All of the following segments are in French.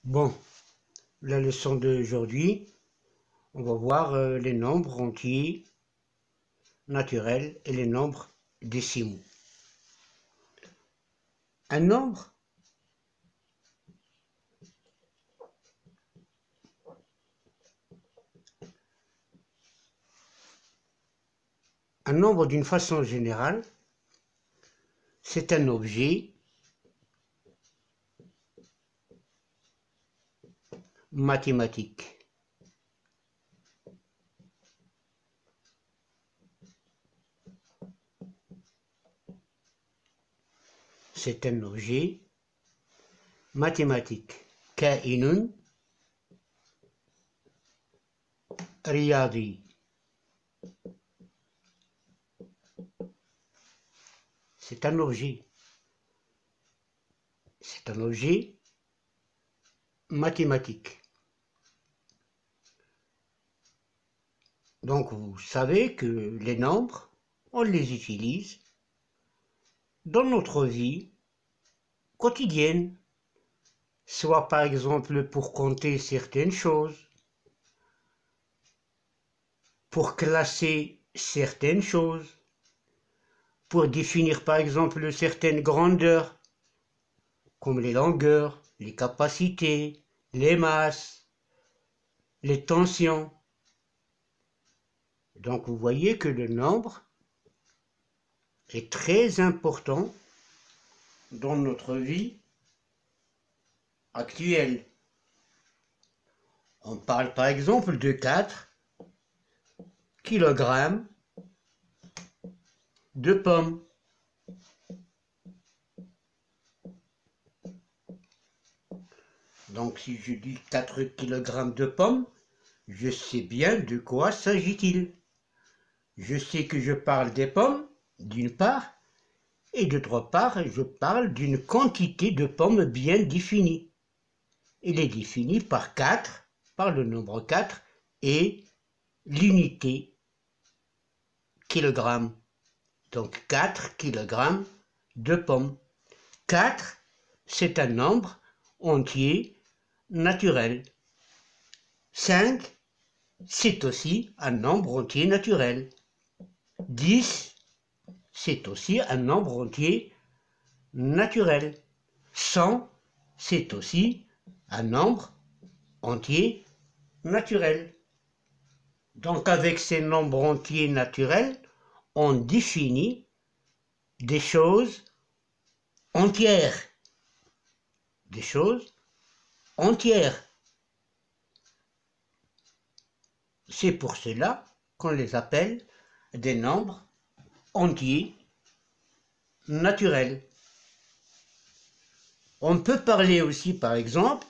Bon, la leçon d'aujourd'hui, on va voir les nombres entiers naturels et les nombres décimaux. Un nombre, d'une façon générale, c'est un objet mathématique. C'est un objet mathématique. كائن رياضي. C'est un objet. C'est un objet mathématique. Donc vous savez que les nombres, on les utilise dans notre vie quotidienne, soit par exemple pour compter certaines choses, pour classer certaines choses, pour définir par exemple certaines grandeurs, comme les longueurs, les capacités, les masses, les tensions. Donc vous voyez que le nombre est très important dans notre vie actuelle. On parle par exemple de 4 kilogrammes de pommes. Donc si je dis 4 kilogrammes de pommes, je sais bien de quoi s'agit-il. Je sais que je parle des pommes, d'une part, et d'autre part, je parle d'une quantité de pommes bien définie. Elle est définie par 4, par le nombre 4, et l'unité kilogramme. Donc 4 kilogrammes de pommes. 4, c'est un nombre entier naturel. 5, c'est aussi un nombre entier naturel. 10, c'est aussi un nombre entier naturel. 100, c'est aussi un nombre entier naturel. Donc avec ces nombres entiers naturels, on définit des choses entières. Des choses entières. C'est pour cela qu'on les appelle des nombres entiers naturels. On peut parler aussi, par exemple,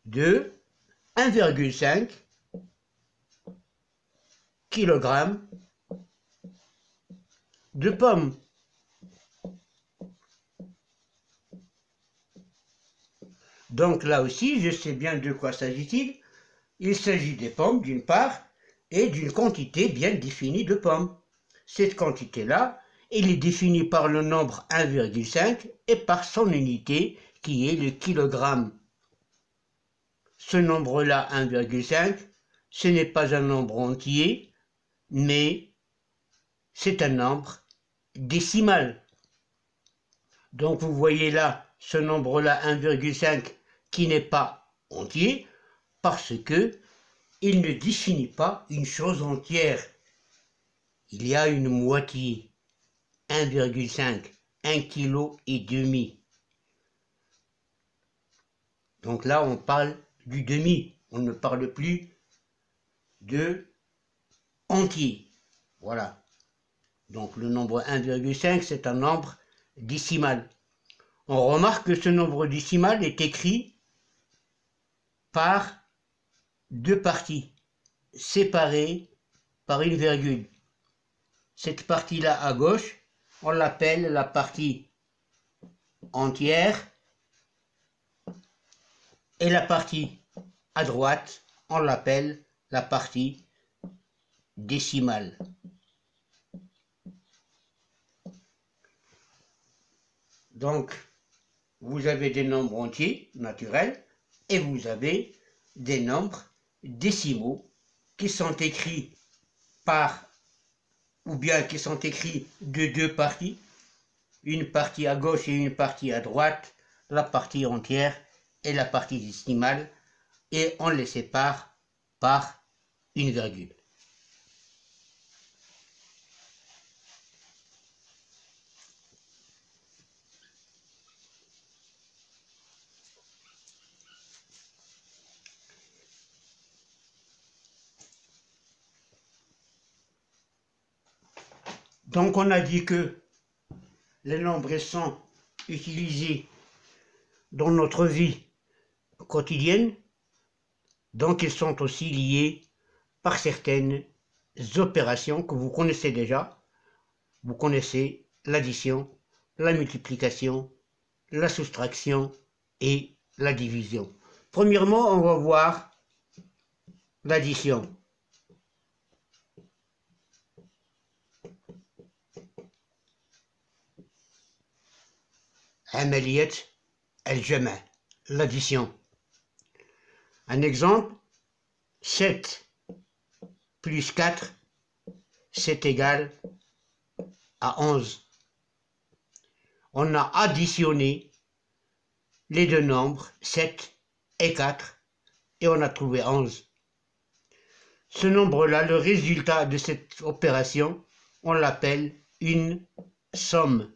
de 1,5 kg de pommes. Donc là aussi, je sais bien de quoi s'agit-il. Il s'agit des pommes d'une part et d'une quantité bien définie de pommes. Cette quantité-là, elle est définie par le nombre 1,5 et par son unité qui est le kilogramme. Ce nombre-là, 1,5, ce n'est pas un nombre entier, mais c'est un nombre décimal. Donc vous voyez là, ce nombre-là, 1,5, qui n'est pas entier, parce que il ne définit pas une chose entière. Il y a une moitié, 1,5, 1,5 kg. Donc là, on parle du demi, on ne parle plus de entier. Voilà. Donc le nombre 1,5, c'est un nombre décimal. On remarque que ce nombre décimal est écrit par deux parties, séparées par une virgule. Cette partie-là à gauche, on l'appelle la partie entière, et la partie à droite, on l'appelle la partie décimale. Donc, vous avez des nombres entiers, naturels, et vous avez des nombres décimaux qui sont écrits par, ou bien qui sont écrits de deux parties, une partie à gauche et une partie à droite, la partie entière et la partie décimale, et on les sépare par une virgule. Donc on a dit que les nombres sont utilisés dans notre vie quotidienne, donc ils sont aussi liés par certaines opérations que vous connaissez déjà. Vous connaissez l'addition, la multiplication, la soustraction et la division. Premièrement, on va voir l'addition. عملية الجمع, l'addition. Un exemple, 7 plus 4, c'est égal à 11. On a additionné les deux nombres, 7 et 4, et on a trouvé 11. Ce nombre-là, le résultat de cette opération, on l'appelle une somme.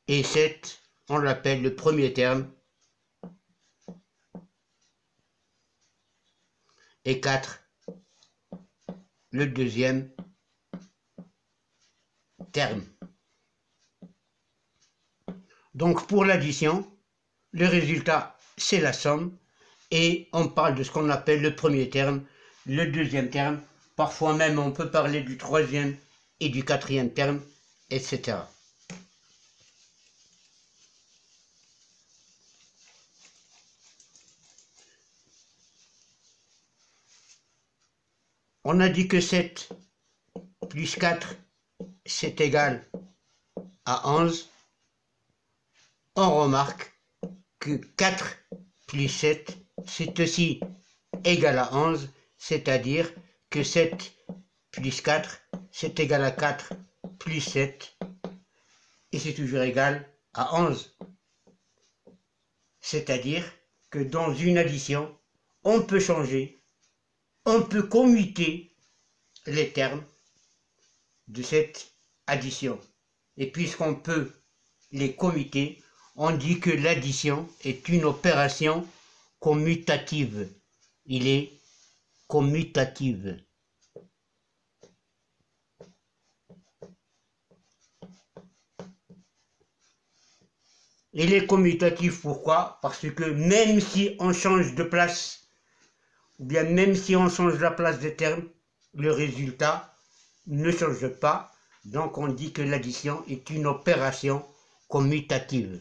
Et 7, on l'appelle le premier terme. Et 4, le deuxième terme. Donc pour l'addition, le résultat c'est la somme et on parle de ce qu'on appelle le premier terme, le deuxième terme, parfois même on peut parler du troisième et du quatrième terme, etc. On a dit que 7 plus 4 c'est égal à 11. On remarque que 4 plus 7 c'est aussi égal à 11, c'est-à-dire que 7 plus 4 c'est égal à 4 plus 7 et c'est toujours égal à 11. C'est-à-dire que dans une addition, on peut changer, on peut commuter les termes de cette addition. Et puisqu'on peut les commuter, on dit que l'addition est une opération commutative. Il est commutative. Il est commutatif, pourquoi? Parce que même si on change de place, ou bien même si on change la place des termes, le résultat ne change pas. Donc on dit que l'addition est une opération commutative.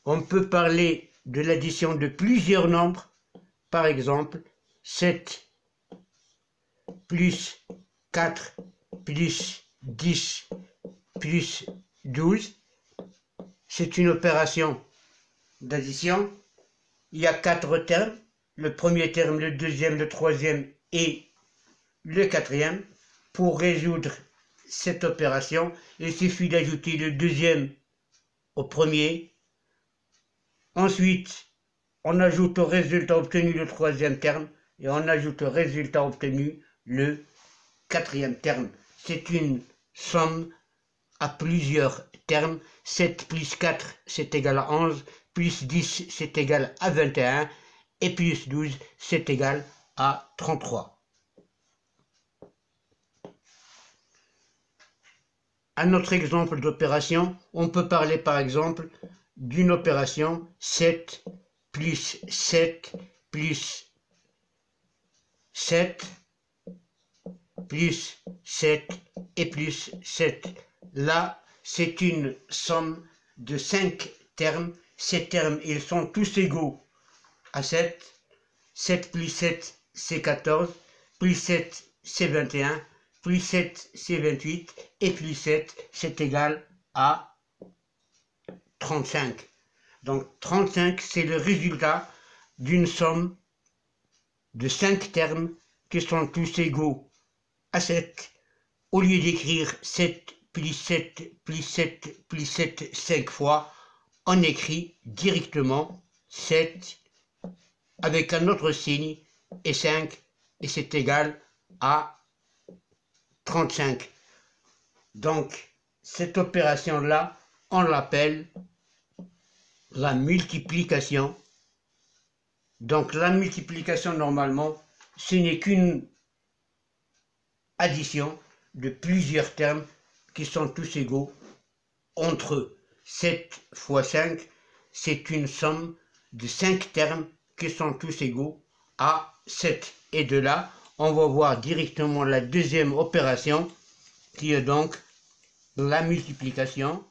On peut parler de l'addition de plusieurs nombres. Par exemple, 7 plus 4 plus 10 plus 12. C'est une opération d'addition. Il y a 4 termes. Le premier terme, le deuxième, le troisième et le quatrième. Pour résoudre cette opération, il suffit d'ajouter le deuxième au premier. Ensuite, on ajoute au résultat obtenu le troisième terme et on ajoute au résultat obtenu le quatrième terme. C'est une somme à plusieurs termes. 7 plus 4 c'est égal à 11, plus 10 c'est égal à 21 et plus 12 c'est égal à 33. Un autre exemple d'opération, on peut parler par exemple d'une opération 7 plus 7 plus 7 plus 7 et plus 7. Là, c'est une somme de 5 termes ces termes, ils sont tous égaux à 7. 7 plus 7, c'est 14. Plus 7, c'est 21. Plus 7, c'est 28. Et plus 7, c'est égal à 35. Donc 35, c'est le résultat d'une somme de 5 termes qui sont tous égaux à 7. Au lieu d'écrire 7 plus 7 plus 7 plus 7 5 fois, on écrit directement 7 avec un autre signe et 5, et c'est égal à 35. Donc cette opération-là, on l'appelle la multiplication. Donc la multiplication, normalement, ce n'est qu'une addition de plusieurs termes qui sont tous égaux entre eux. 7 fois 5, c'est une somme de 5 termes qui sont tous égaux à 7. Et de là, on va voir directement la deuxième opération, qui est donc la multiplication.